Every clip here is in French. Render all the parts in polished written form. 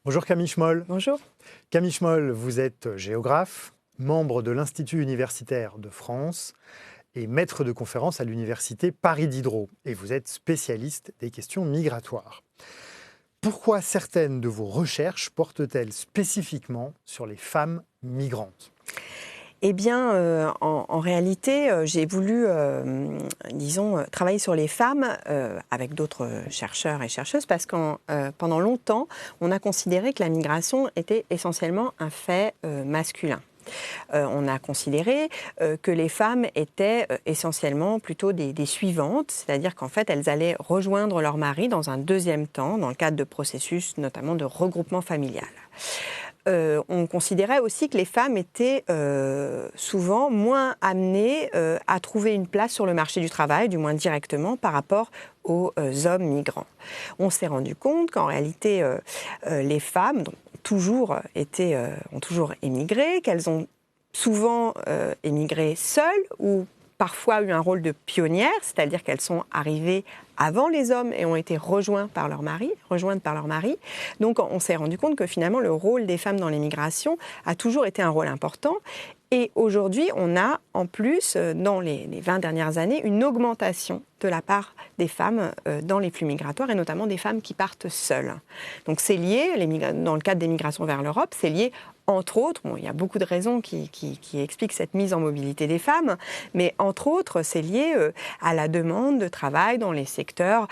Bonjour Camille Schmoll. Bonjour. Camille Schmoll, vous êtes géographe, membre de l'Institut universitaire de France et maître de conférence à l'université Paris Diderot. Et vous êtes spécialiste des questions migratoires. Pourquoi certaines de vos recherches portent-elles spécifiquement sur les femmes migrantes ? Eh bien, en réalité, j'ai voulu, travailler sur les femmes avec d'autres chercheurs et chercheuses parce que pendant longtemps, on a considéré que la migration était essentiellement un fait masculin. On a considéré que les femmes étaient essentiellement plutôt des suivantes, c'est-à-dire qu'en fait, elles allaient rejoindre leur mari dans un deuxième temps, dans le cadre de processus notamment de regroupement familial. On considérait aussi que les femmes étaient souvent moins amenées à trouver une place sur le marché du travail, du moins directement, par rapport aux hommes migrants. On s'est rendu compte qu'en réalité, les femmes ont toujours émigré, qu'elles ont souvent émigré seules ou parfois eu un rôle de pionnière, c'est-à-dire qu'elles sont arrivées avant les hommes et ont été rejointes par leur mari. Donc on s'est rendu compte que finalement le rôle des femmes dans l'immigration a toujours été un rôle important. Et aujourd'hui, on a en plus, dans les 20 dernières années, une augmentation de la part des femmes dans les flux migratoires et notamment des femmes qui partent seules. Donc c'est lié, dans le cadre des migrations vers l'Europe, c'est lié entre autres, il y a beaucoup de raisons qui expliquent cette mise en mobilité des femmes, mais entre autres, c'est lié à la demande de travail dans les secteurs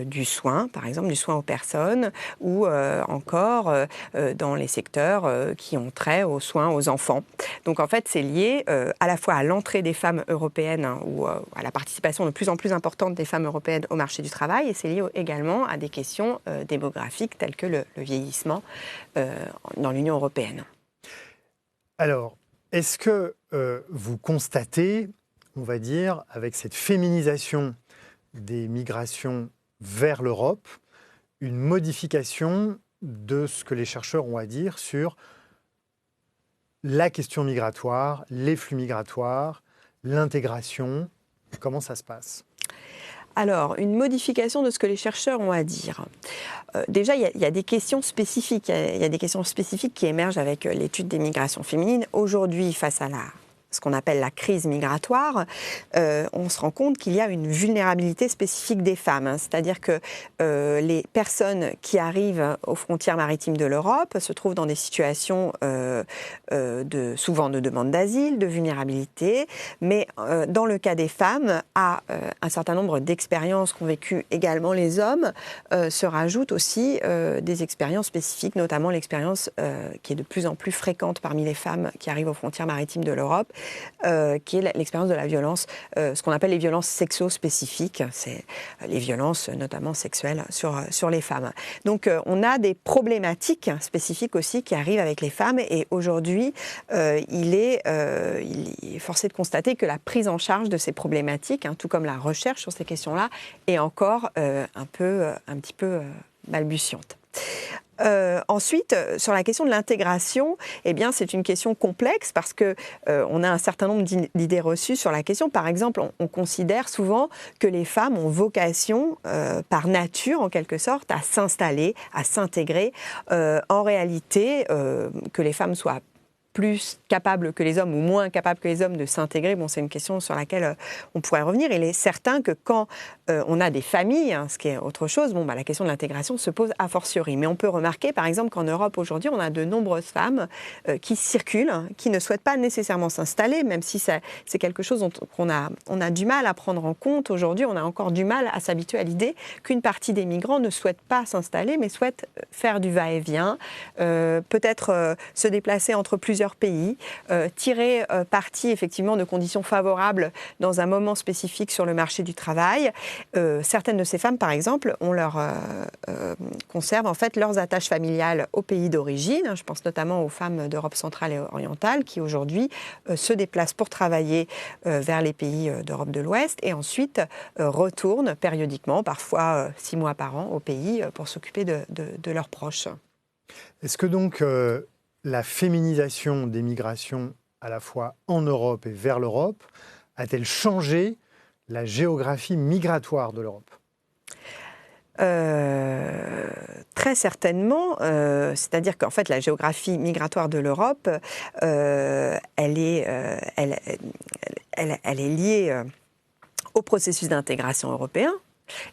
du soin, par exemple du soin aux personnes, ou encore dans les secteurs qui ont trait aux soins aux enfants. Donc en fait, c'est lié à la fois à l'entrée des femmes européennes ou à la participation de plus en plus importante des femmes européennes au marché du travail, et c'est lié également à des questions démographiques telles que le vieillissement dans l'Union européenne. Alors, est-ce que vous constatez, on va dire, avec cette féminisation des migrations vers l'Europe, une modification de ce que les chercheurs ont à dire sur la question migratoire, les flux migratoires, l'intégration? Comment ça se passe ? Alors, une modification de ce que les chercheurs ont à dire. Déjà, il y a des questions spécifiques. Il y a des questions spécifiques qui émergent avec l'étude des migrations féminines. Aujourd'hui, face à ce qu'on appelle la crise migratoire, on se rend compte qu'il y a une vulnérabilité spécifique des femmes. C'est-à-dire que les personnes qui arrivent aux frontières maritimes de l'Europe se trouvent dans des situations souvent de demande d'asile, de vulnérabilité, mais dans le cas des femmes, à un certain nombre d'expériences qu'ont vécues également les hommes, se rajoutent aussi des expériences spécifiques, notamment l'expérience qui est de plus en plus fréquente parmi les femmes qui arrivent aux frontières maritimes de l'Europe, qui est l'expérience de la violence, ce qu'on appelle les violences sexo-spécifiques, c'est les violences notamment sexuelles sur les femmes. Donc on a des problématiques spécifiques aussi qui arrivent avec les femmes, et aujourd'hui il est forcé de constater que la prise en charge de ces problématiques, tout comme la recherche sur ces questions-là, est encore un petit peu balbutiante. Ensuite, sur la question de l'intégration, eh bien, c'est une question complexe parce que on a un certain nombre d'idées reçues sur la question. Par exemple, on considère souvent que les femmes ont vocation, par nature, en quelque sorte, à s'installer, à s'intégrer. En réalité, que les femmes soient plus capables que les hommes ou moins capables que les hommes de s'intégrer, c'est une question sur laquelle on pourrait revenir. Il est certain que quand on a des familles, ce qui est autre chose, la question de l'intégration se pose a fortiori. Mais on peut remarquer, par exemple, qu'en Europe, aujourd'hui, on a de nombreuses femmes qui circulent, qui ne souhaitent pas nécessairement s'installer, même si c'est quelque chose qu'on a du mal à prendre en compte. Aujourd'hui, on a encore du mal à s'habituer à l'idée qu'une partie des migrants ne souhaitent pas s'installer, mais souhaitent faire du va-et-vient, peut-être se déplacer entre plusieurs pays, tirer parti effectivement de conditions favorables dans un moment spécifique sur le marché du travail. Certaines de ces femmes, par exemple, conservent en fait leurs attaches familiales au pays d'origine. Je pense notamment aux femmes d'Europe centrale et orientale qui aujourd'hui se déplacent pour travailler vers les pays d'Europe de l'Ouest et ensuite retournent périodiquement, parfois 6 mois par an, au pays pour s'occuper de leurs proches. Est-ce que donc la féminisation des migrations à la fois en Europe et vers l'Europe a-t-elle changé la géographie migratoire de l'Europe ? Très certainement, c'est-à-dire qu'en fait la géographie migratoire de l'Europe, elle est liée au processus d'intégration européen.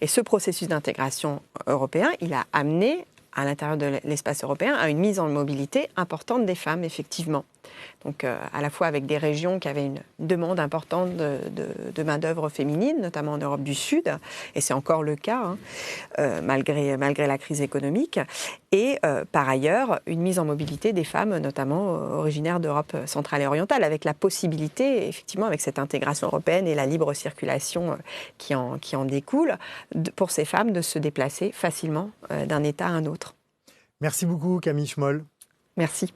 Et ce processus d'intégration européen, il a amené à l'intérieur de l'espace européen à une mise en mobilité importante des femmes, effectivement. Donc à la fois avec des régions qui avaient une demande importante de main-d'œuvre féminine, notamment en Europe du Sud, et c'est encore le cas, malgré la crise économique, et par ailleurs une mise en mobilité des femmes, notamment originaires d'Europe centrale et orientale, avec la possibilité, effectivement, avec cette intégration européenne et la libre circulation qui en découle, pour ces femmes de se déplacer facilement d'un État à un autre. Merci beaucoup Camille Schmoll. Merci.